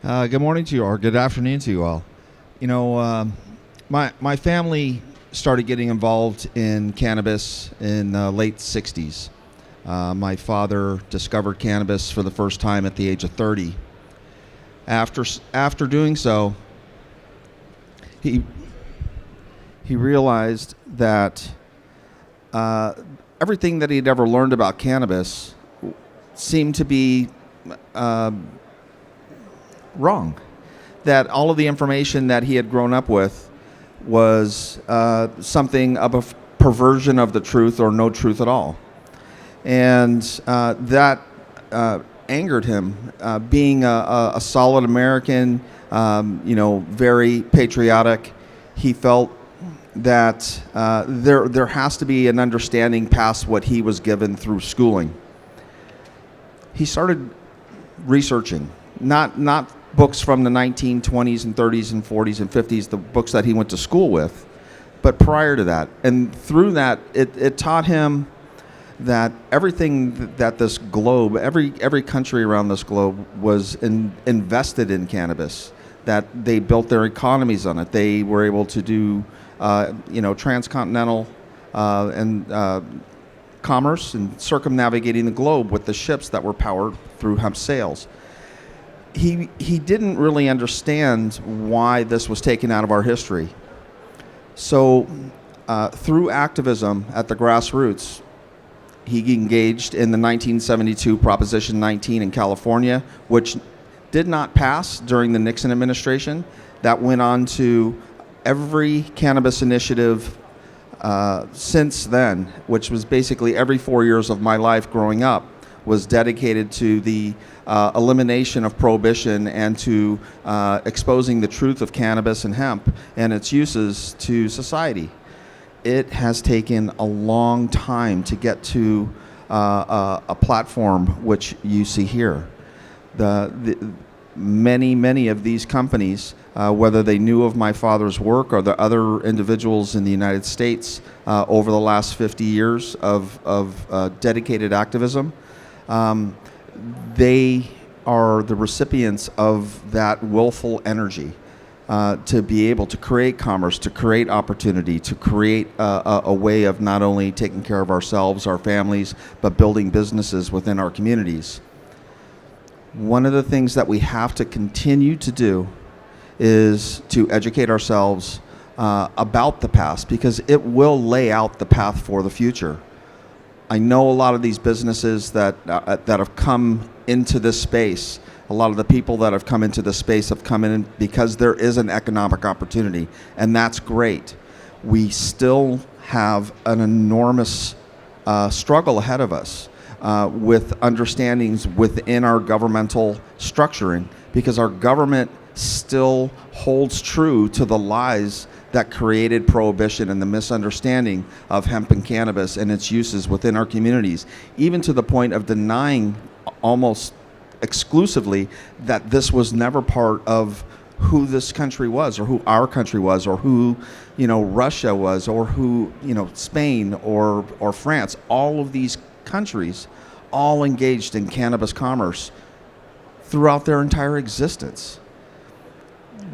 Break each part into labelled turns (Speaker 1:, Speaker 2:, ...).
Speaker 1: Good morning to you, or good afternoon to you all. You know, my family started getting involved in cannabis in the late '60s. My father discovered cannabis for the first time at the age of 30. After doing so, he realized that everything that he'd ever learned about cannabis seemed to be wrong. That all of the information that he had grown up with was something of a perversion of the truth or no truth at all. And that angered him. Being a solid American, very patriotic, he felt that there has to be an understanding past what he was given through schooling. He started researching, not books from the 1920s and 30s and 40s and 50s, the books that he went to school with, but prior to that. And through that, it taught him that everything that this globe, every country around this globe was invested in cannabis, that they built their economies on it. They were able to do, transcontinental and commerce and circumnavigating the globe with the ships that were powered through hemp sails. He didn't really understand why this was taken out of our history. So through activism at the grassroots, he engaged in the 1972 Proposition 19 in California, which did not pass during the Nixon administration. That went on to every cannabis initiative since then, which was basically every 4 years of my life growing up, was dedicated to the elimination of prohibition and to exposing the truth of cannabis and hemp and its uses to society. It has taken a long time to get to a platform which you see here. Many of these companies, whether they knew of my father's work or the other individuals in the United States over the last 50 years of dedicated activism, they are the recipients of that willful energy to be able to create commerce, to create opportunity, to create a way of not only taking care of ourselves, our families, but building businesses within our communities. One of the things that we have to continue to do is to educate ourselves about the past, because it will lay out the path for the future. I know a lot of these businesses that have come into this space, a lot of the people that have come into this space have come in because there is an economic opportunity, and that's great. We still have an enormous struggle ahead of us with understandings within our governmental structuring, because our government still holds true to the lies that created prohibition and the misunderstanding of hemp and cannabis and its uses within our communities, even to the point of denying almost exclusively that this was never part of who this country was, or who our country was, or who, Russia was, or who, Spain or France. All of these countries all engaged in cannabis commerce throughout their entire existence.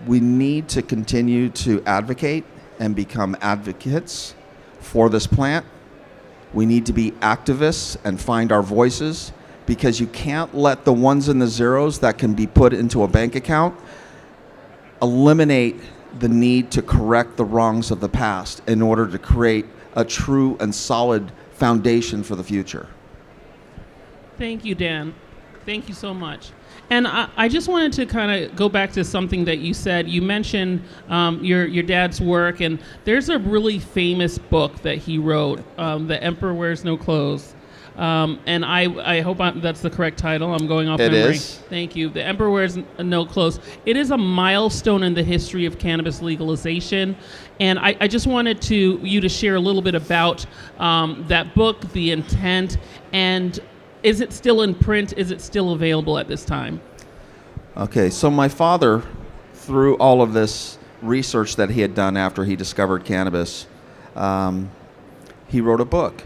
Speaker 1: We need to continue to advocate and become advocates for this plant. We need to be activists and find our voices, because you can't let the ones and the zeros that can be put into a bank account eliminate the need to correct the wrongs of the past in order to create a true and solid foundation for the future.
Speaker 2: Thank you, Dan. Thank you so much. And I just wanted to kind of go back to something that you said. You mentioned your dad's work, and there's a really famous book that he wrote, The Emperor Wears No Clothes. And I hope that's the correct title. I'm going off memory. It is. Thank you. The Emperor Wears No Clothes. It is a milestone in the history of cannabis legalization. And I just wanted you to share a little bit about that book, the intent, and is it still in print? Is it still available at this time?
Speaker 1: Okay, so my father, through all of this research that he had done after he discovered cannabis, he wrote a book.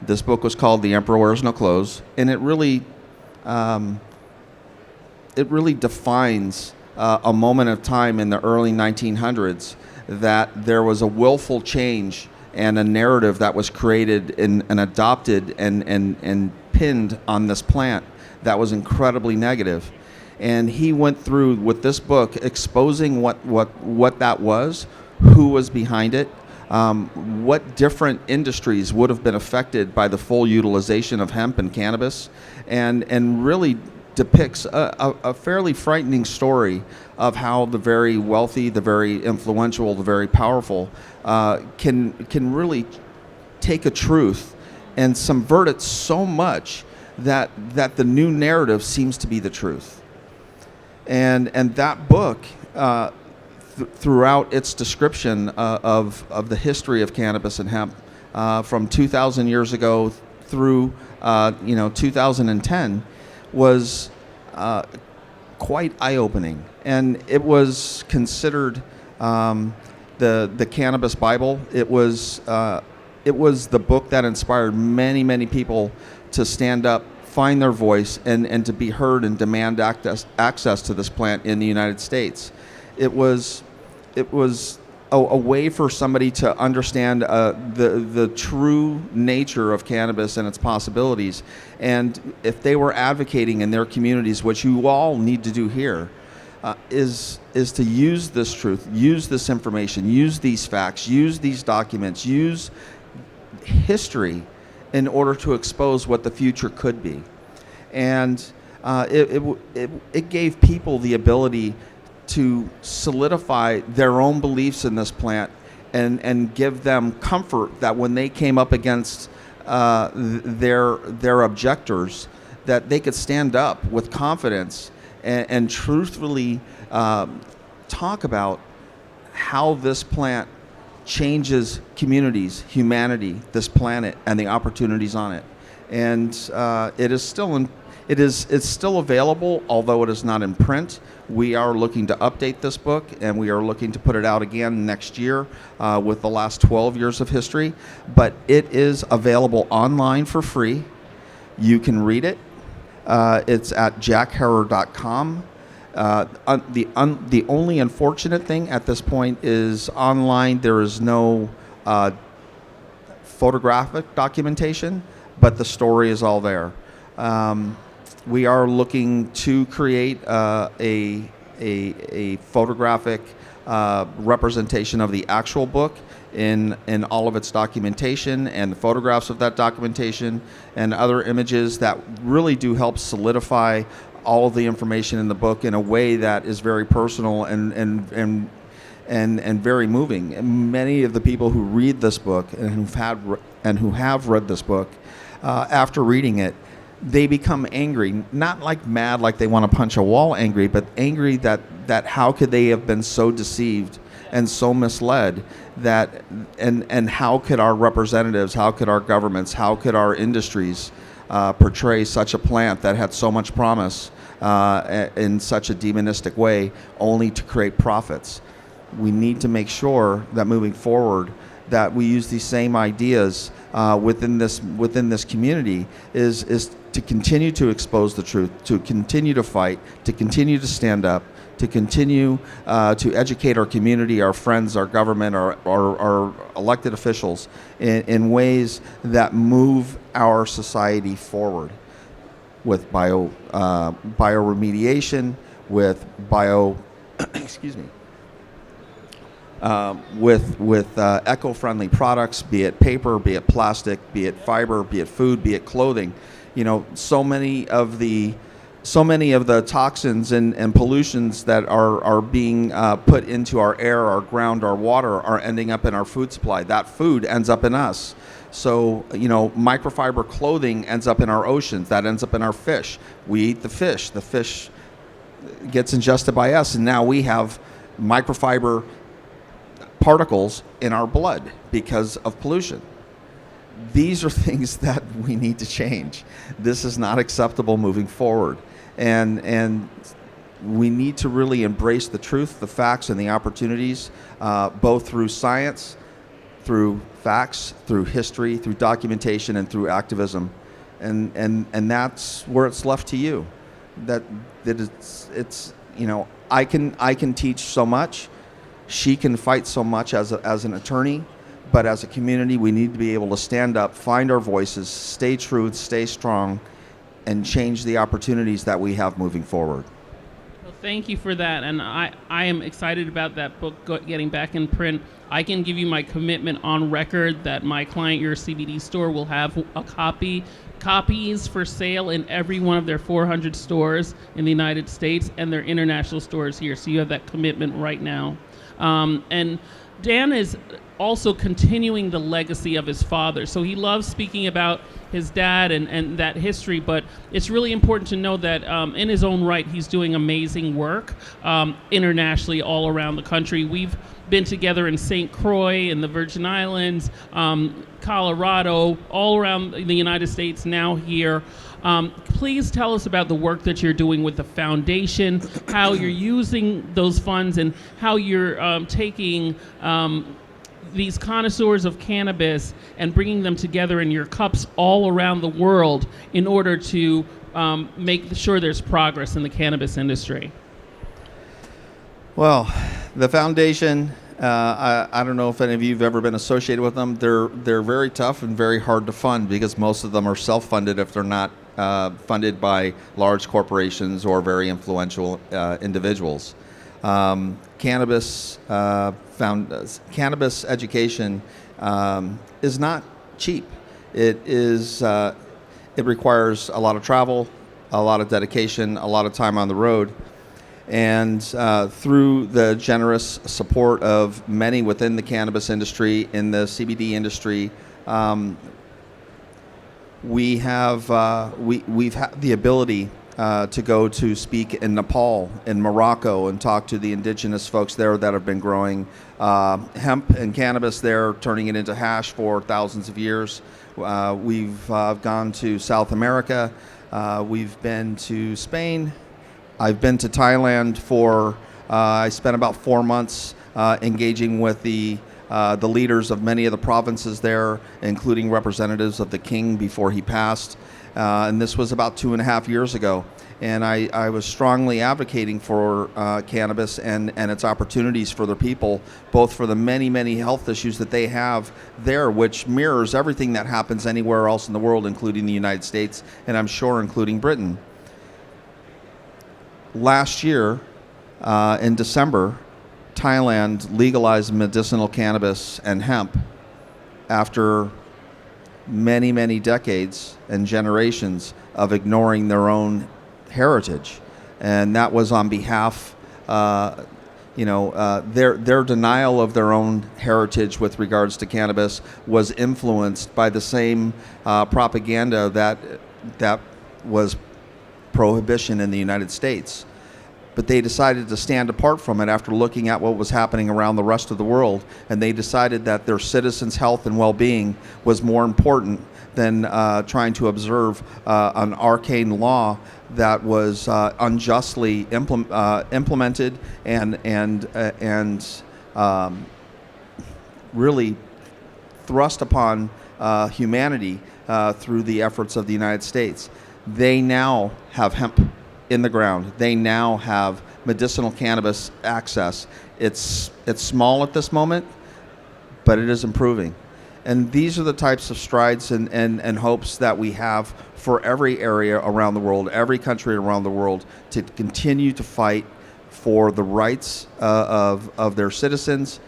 Speaker 1: This book was called The Emperor Wears No Clothes, and it really defines a moment of time in the early 1900s that there was a willful change and a narrative that was created and adopted and pinned on this plant that was incredibly negative. And he went through with this book exposing what that was, who was behind it, what different industries would have been affected by the full utilization of hemp and cannabis, and really depicts a fairly frightening story of how the very wealthy, the very influential, the very powerful can really take a truth and subvert it so much that the new narrative seems to be the truth. And that book, throughout its description of the history of cannabis and hemp, from 2,000 years ago through 2010, was quite eye-opening, and it was considered the cannabis Bible. It was the book that inspired many people to stand up, find their voice, and to be heard and demand access to this plant in the United States. It was a way for somebody to understand the true nature of cannabis and its possibilities. And if they were advocating in their communities, which you all need to do here, is to use this truth, use this information, use these facts, use these documents, use history in order to expose what the future could be. And it gave people the ability to solidify their own beliefs in this plant and give them comfort that when they came up against their objectors, that they could stand up with confidence and truthfully talk about how this plant changes communities, humanity, this planet, and the opportunities on it. And it's still available, although it is not in print. We are looking to update this book, and we are looking to put it out again next year with the last 12 years of history. But it is available online for free. You can read it. It's at JackHerr.com. The only unfortunate thing at this point is online there is no photographic documentation, but the story is all there. We are looking to create a photographic representation of the actual book in all of its documentation and the photographs of that documentation and other images that really do help solidify all of the information in the book in a way that is very personal and very moving. And many of the people who read this book and who have read this book, after reading it, they become angry, not like mad, like they want to punch a wall angry, but angry that how could they have been so deceived and so misled, that and how could our representatives, how could our governments, how could our industries portray such a plant that had so much promise in such a demonistic way, only to create profits. We need to make sure that moving forward that we use these same ideas within this community is to continue to expose the truth, to continue to fight, to continue to stand up, to continue to educate our community, our friends, our government, our elected officials in ways that move our society forward with bioremediation, with with eco-friendly products, be it paper, be it plastic, be it fiber, be it food, be it clothing. You know, so many of the toxins and pollutions that are being put into our air, our ground, our water are ending up in our food supply. That food ends up in us. So, you know, microfiber clothing ends up in our oceans. That ends up in our fish. We eat the fish. The fish gets ingested by us, and now we have microfiber particles in our blood because of pollution. These are things that we need to change. This is not acceptable moving forward. And we need to really embrace the truth, the facts, and the opportunities, both through science, through facts, through history, through documentation, and through activism. And that's where it's left to you. That it's you know, I can teach so much. She can fight so much as an attorney, but as a community, we need to be able to stand up, find our voices, stay true, stay strong, and change the opportunities that we have moving forward.
Speaker 2: Well, thank you for that, and I am excited about that book getting back in print. I can give you my commitment on record that my client, Your CBD Store, will have a copies for sale in every one of their 400 stores in the United States and their international stores here. So you have that commitment right now. And Dan is also continuing the legacy of his father. So he loves speaking about his dad and that history, but it's really important to know that in his own right, he's doing amazing work internationally all around the country. We've been together in St. Croix, in the Virgin Islands, Colorado, all around the United States, now here. Please tell us about the work that you're doing with the foundation, how you're using those funds, and how you're taking these connoisseurs of cannabis and bringing them together in your cups all around the world in order to make sure there's progress in the cannabis industry.
Speaker 1: Well, the foundation, I don't know if any of you have ever been associated with them. They're very tough and very hard to fund because most of them are self-funded if they're not funded by large corporations or very influential individuals. Cannabis education is not cheap. It requires a lot of travel, a lot of dedication, a lot of time on the road. And through the generous support of many within the cannabis industry, in the CBD industry, we've had the ability to go to speak in Nepal, in Morocco, and talk to the indigenous folks there that have been growing hemp and cannabis there, turning it into hash for thousands of years. We've gone to South America. We've been to Spain. I've been to Thailand I spent about 4 months engaging with the leaders of many of the provinces there, including representatives of the king before he passed. And this was about 2.5 years ago. And I was strongly advocating for cannabis and its opportunities for the people, both for the many, many health issues that they have there, which mirrors everything that happens anywhere else in the world, including the United States, and I'm sure including Britain. Last year, in December, Thailand legalized medicinal cannabis and hemp after many, many decades and generations of ignoring their own heritage. And that was on behalf, their denial of their own heritage with regards to cannabis was influenced by the same propaganda that was prohibition in the United States. But they decided to stand apart from it after looking at what was happening around the rest of the world, and they decided that their citizens' health and well-being was more important than trying to observe an arcane law that was unjustly implemented and really thrust upon humanity through the efforts of the United States. They now have hemp in the ground. They now have medicinal cannabis access. It's small at this moment, but it is improving. And these are the types of strides and hopes that we have for every area around the world, every country around the world, to continue to fight for the rights of their citizens,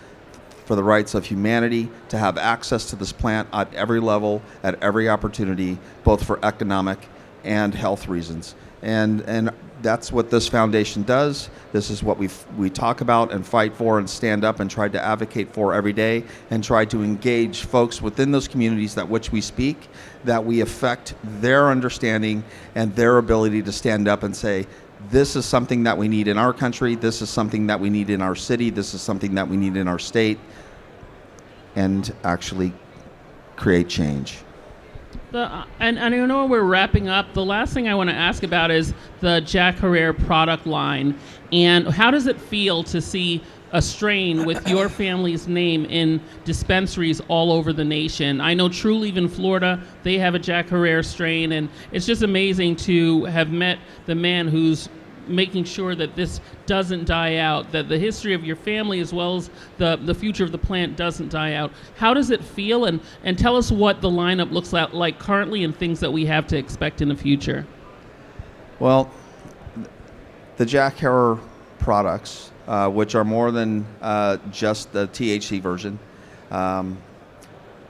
Speaker 1: for the rights of humanity, to have access to this plant at every level, at every opportunity, both for economic and health reasons. And that's what this foundation does. This is what we talk about and fight for and stand up and try to advocate for every day, and try to engage folks within those communities that which we speak, that we affect their understanding and their ability to stand up and say, this is something that we need in our country, this is something that we need in our city, this is something that we need in our state, and actually create change.
Speaker 2: And I know we're wrapping up. The last thing I want to ask about is the JackHerr product line. And how does it feel to see a strain with your family's name in dispensaries all over the nation? I know True Leaf in Florida, they have a JackHerr strain, and it's just amazing to have met the man who's making sure that this doesn't die out, that the history of your family as well as the future of the plant doesn't die out. How does it feel? And tell us what the lineup looks like currently and things that we have to expect in the future.
Speaker 1: Well, the JackHerr products, which are more than just the THC version,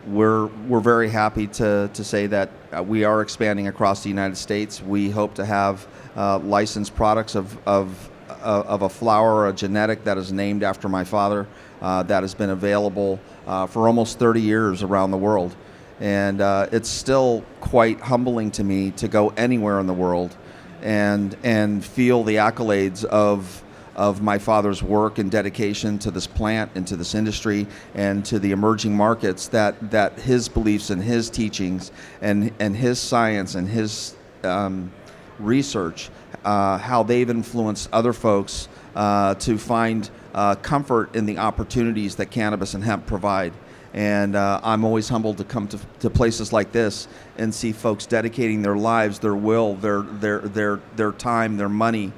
Speaker 1: we're very happy to say that we are expanding across the United States. We hope to have licensed products of a flower, a genetic that is named after my father, that has been available for almost 30 years around the world. And it's still quite humbling to me to go anywhere in the world and feel the accolades of my father's work and dedication to this plant and to this industry and to the emerging markets, that his beliefs and his teachings and his science and his research, how they've influenced other folks to find comfort in the opportunities that cannabis and hemp provide. And I'm always humbled to come to places like this and see folks dedicating their lives, their will, their time, their money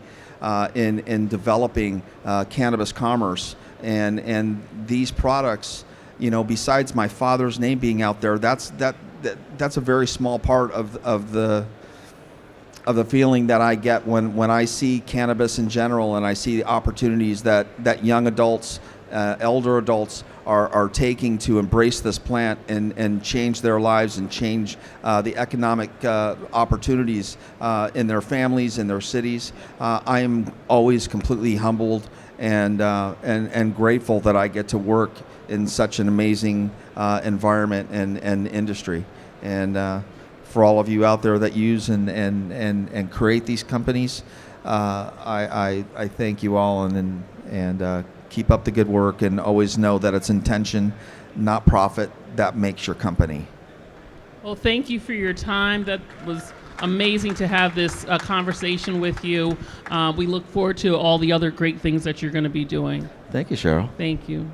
Speaker 1: in developing cannabis commerce. And these products, besides my father's name being out there, that's a very small part of the feeling that I get when I see cannabis in general, and I see the opportunities that young adults, elder adults are taking to embrace this plant and change their lives and change the economic opportunities in their families, in their cities. I am always completely humbled and grateful that I get to work in such an amazing environment and industry. And for all of you out there that use and create these companies, I thank you all and keep up the good work, and always know that it's intention, not profit, that makes your company.
Speaker 2: Well, thank you for your time. That was amazing to have this conversation with you. We look forward to all the other great things that you're going to be doing.
Speaker 1: Thank you, Cheryl.
Speaker 2: Thank you.